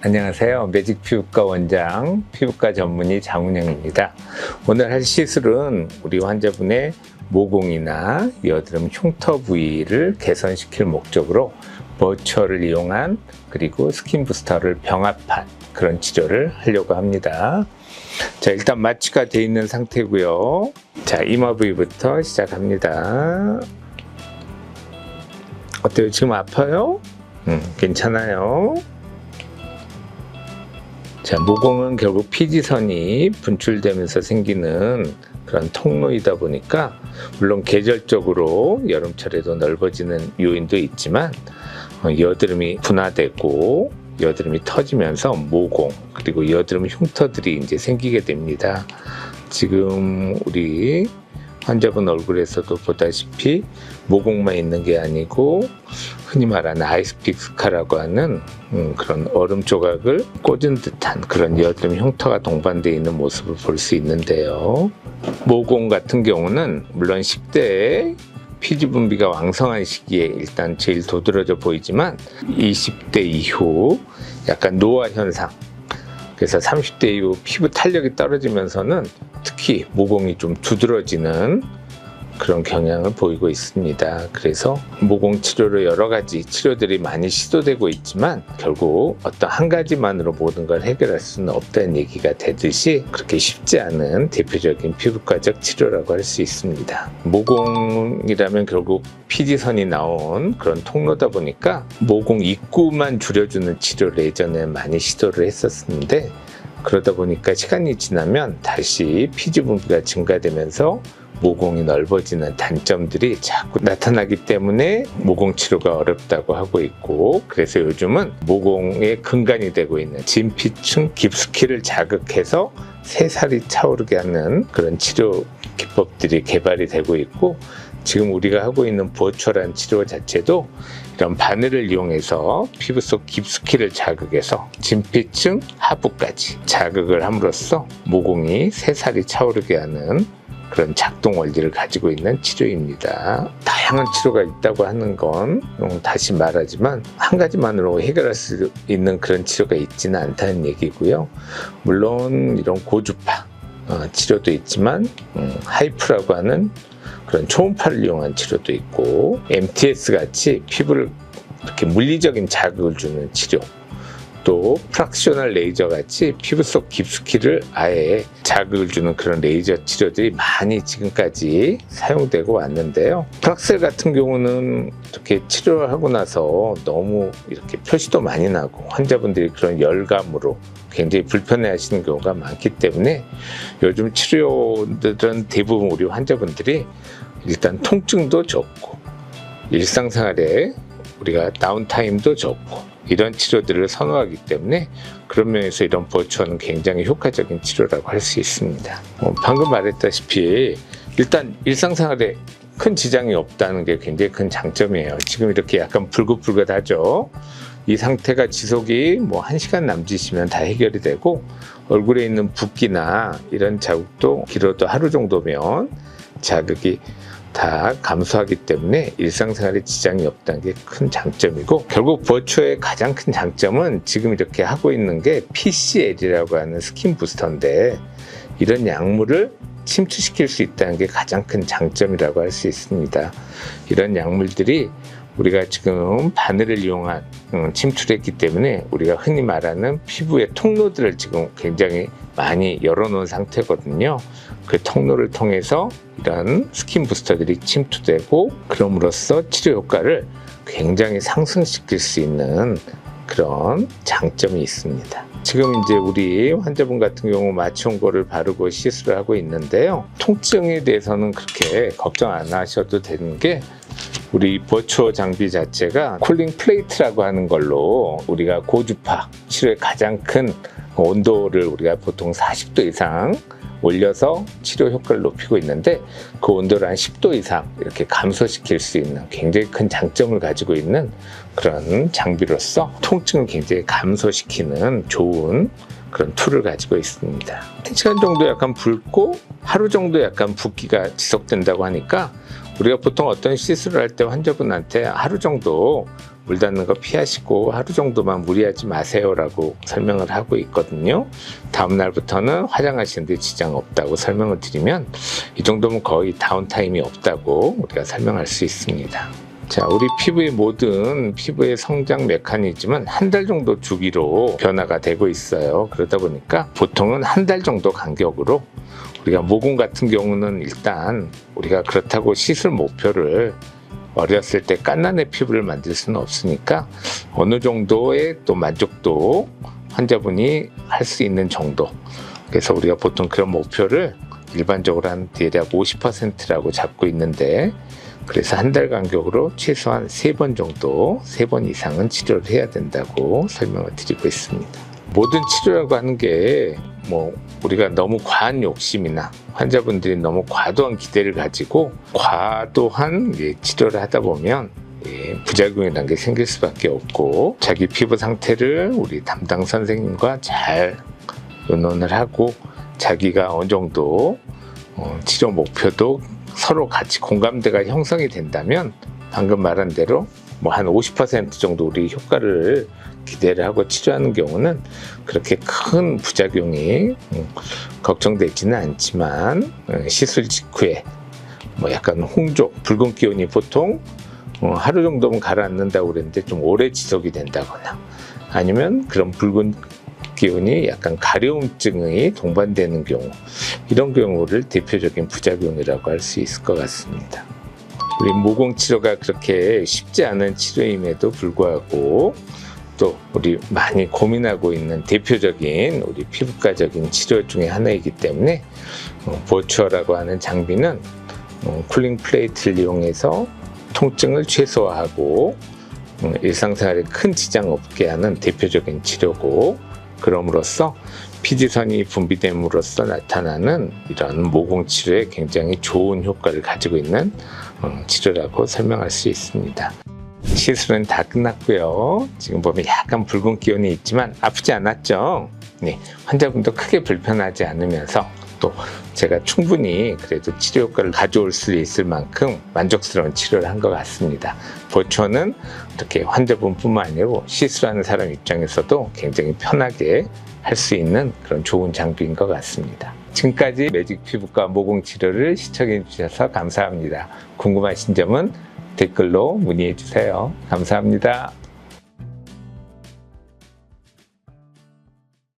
안녕하세요. 매직 피부과 원장, 피부과 전문의 장운영입니다. 오늘 할 시술은 우리 환자분의 모공이나 여드름 흉터 부위를 개선시킬 목적으로 버추어를 이용한 그리고 스킨 부스터를 병합한 그런 치료를 하려고 합니다. 자, 일단 마취가 되어 있는 상태고요. 자, 이마 부위부터 시작합니다. 어때요? 지금 아파요? 괜찮아요. 자, 모공은 결국 피지선이 분출되면서 생기는 그런 통로이다 보니까 물론 계절적으로 여름철에도 넓어지는 요인도 있지만 여드름이 분화되고 여드름이 터지면서 모공 그리고 여드름 흉터들이 이제 생기게 됩니다. 지금 우리 환자분 얼굴에서도 보다시피 모공만 있는 게 아니고 흔히 말하는 아이스픽 스카라고 하는 그런 얼음 조각을 꽂은 듯한 그런 여드름 흉터가 동반되어 있는 모습을 볼 수 있는데요. 모공 같은 경우는 물론 10대에 피지 분비가 왕성한 시기에 일단 제일 도드라져 보이지만 20대 이후 약간 노화 현상, 그래서 30대 이후 피부 탄력이 떨어지면서는 특히 모공이 좀 두드러지는 그런 경향을 보이고 있습니다. 그래서 모공 치료로 여러 가지 치료들이 많이 시도되고 있지만 결국 어떤 한 가지만으로 모든 걸 해결할 수는 없다는 얘기가 되듯이 그렇게 쉽지 않은 대표적인 피부과적 치료라고 할 수 있습니다. 모공이라면 결국 피지선이 나온 그런 통로다 보니까 모공 입구만 줄여주는 치료를 예전에 많이 시도를 했었는데 그러다 보니까 시간이 지나면 다시 피지 분비가 증가되면서 모공이 넓어지는 단점들이 자꾸 나타나기 때문에 모공 치료가 어렵다고 하고 있고, 그래서 요즘은 모공의 근간이 되고 있는 진피층 깊숙이를 자극해서 새살이 차오르게 하는 그런 치료 기법들이 개발이 되고 있고, 지금 우리가 하고 있는 버추얼한 치료 자체도 이런 바늘을 이용해서 피부 속 깊숙이를 자극해서 진피층 하부까지 자극을 함으로써 모공이 새살이 차오르게 하는 그런 작동 원리를 가지고 있는 치료입니다. 다양한 치료가 있다고 하는 건 다시 말하지만 한 가지만으로 해결할 수 있는 그런 치료가 있지는 않다는 얘기고요. 물론 이런 고주파 치료도 있지만 하이프라고 하는 그런 초음파를 이용한 치료도 있고, MTS 같이 피부를 이렇게 물리적인 자극을 주는 치료, 또 프락셔널 레이저 같이 피부 속 깊숙이를 아예 자극을 주는 그런 레이저 치료들이 많이 지금까지 사용되고 왔는데요. 프락셀 같은 경우는 이렇게 치료를 하고 나서 너무 이렇게 표시도 많이 나고 환자분들이 그런 열감으로 굉장히 불편해 하시는 경우가 많기 때문에 요즘 치료들은 대부분 우리 환자분들이 일단 통증도 적고 일상생활에 우리가 다운타임도 적고 이런 치료들을 선호하기 때문에 그런 면에서 이런 버추어는 굉장히 효과적인 치료라고 할 수 있습니다. 방금 말했다시피 일단 일상생활에 큰 지장이 없다는 게 굉장히 큰 장점이에요. 지금 이렇게 약간 불긋불긋하죠. 이 상태가 지속이 1시간 남짓이면 다 해결이 되고, 얼굴에 있는 붓기나 이런 자국도 길어도 하루 정도면 자극이 다 감소하기 때문에 일상생활에 지장이 없다는 게 큰 장점이고, 결국 버추어의 가장 큰 장점은 지금 이렇게 하고 있는 게 PCL이라고 하는 스킨 부스터인데, 이런 약물을 침투시킬 수 있다는 게 가장 큰 장점이라고 할 수 있습니다. 이런 약물들이 우리가 지금 바늘을 이용한 침투를 했기 때문에 우리가 흔히 말하는 피부의 통로들을 지금 굉장히 많이 열어놓은 상태거든요. 그 통로를 통해서 이런 스킨 부스터들이 침투되고, 그럼으로써 치료 효과를 굉장히 상승시킬 수 있는 그런 장점이 있습니다. 지금 이제 우리 환자분 같은 경우 맞춰온 거를 바르고 시술을 하고 있는데요. 통증에 대해서는 그렇게 걱정 안 하셔도 되는 게, 우리 버추어 장비 자체가 쿨링 플레이트라고 하는 걸로 우리가 고주파 치료의 가장 큰 온도를 우리가 보통 40도 이상 올려서 치료 효과를 높이고 있는데, 그 온도를 한 10도 이상 이렇게 감소시킬 수 있는 굉장히 큰 장점을 가지고 있는 그런 장비로서 통증을 굉장히 감소시키는 좋은 그런 툴을 가지고 있습니다. 1시간 정도 약간 붉고 하루 정도 약간 붓기가 지속된다고 하니까 우리가 보통 어떤 시술을 할 때 환자분한테 하루 정도 물 닿는 거 피하시고 하루 정도만 무리하지 마세요라고 설명을 하고 있거든요. 다음 날부터는 화장하시는데 지장 없다고 설명을 드리면 이 정도면 거의 다운타임이 없다고 우리가 설명할 수 있습니다. 자, 우리 피부의 모든 피부의 성장 메커니즘은 한 달 정도 주기로 변화가 되고 있어요. 그러다 보니까 보통은 한 달 정도 간격으로 우리가 모공 같은 경우는 일단 우리가 그렇다고 시술 목표를 어렸을 때 갓난의 피부를 만들 수는 없으니까 어느 정도의 또 만족도 환자분이 할 수 있는 정도, 그래서 우리가 보통 그런 목표를 일반적으로 한 대략 50%라고 잡고 있는데, 그래서 한 달 간격으로 최소한 3번 정도, 3번 이상은 치료를 해야 된다고 설명을 드리고 있습니다. 모든 치료라고 하는 게 우리가 너무 과한 욕심이나 환자분들이 너무 과도한 기대를 가지고 과도한 치료를 하다 보면 부작용이라는 게 생길 수밖에 없고, 자기 피부 상태를 우리 담당 선생님과 잘 의논을 하고 자기가 어느 정도 치료 목표도 서로 같이 공감대가 형성이 된다면 방금 말한 대로 한 50% 정도 우리 효과를 기대를 하고 치료하는 경우는 그렇게 큰 부작용이 걱정되지는 않지만, 시술 직후에 약간 홍조, 붉은 기운이 보통 하루 정도면 가라앉는다고 그랬는데 좀 오래 지속이 된다거나, 아니면 그런 붉은 기운이 약간 가려움증이 동반되는 경우, 이런 경우를 대표적인 부작용이라고 할 수 있을 것 같습니다. 우리 모공 치료가 그렇게 쉽지 않은 치료임에도 불구하고 또 우리 많이 고민하고 있는 대표적인 우리 피부과적인 치료 중에 하나이기 때문에 버추어라고 하는 장비는 쿨링 플레이트를 이용해서 통증을 최소화하고 일상생활에 큰 지장 없게 하는 대표적인 치료고, 그럼으로써 피지선이 분비됨으로써 나타나는 이런 모공 치료에 굉장히 좋은 효과를 가지고 있는 치료라고 설명할 수 있습니다. 시술은 다 끝났고요. 지금 보면 약간 붉은 기운이 있지만 아프지 않았죠? 네, 환자분도 크게 불편하지 않으면서 또 제가 충분히 그래도 치료 효과를 가져올 수 있을 만큼 만족스러운 치료를 한 것 같습니다. 버추어는 이렇게 환자분뿐만 아니고 시술하는 사람 입장에서도 굉장히 편하게 할 수 있는 그런 좋은 장비인 것 같습니다. 지금까지 매직 피부과 모공 치료를 시청해 주셔서 감사합니다. 궁금하신 점은 댓글로 문의해 주세요. 감사합니다.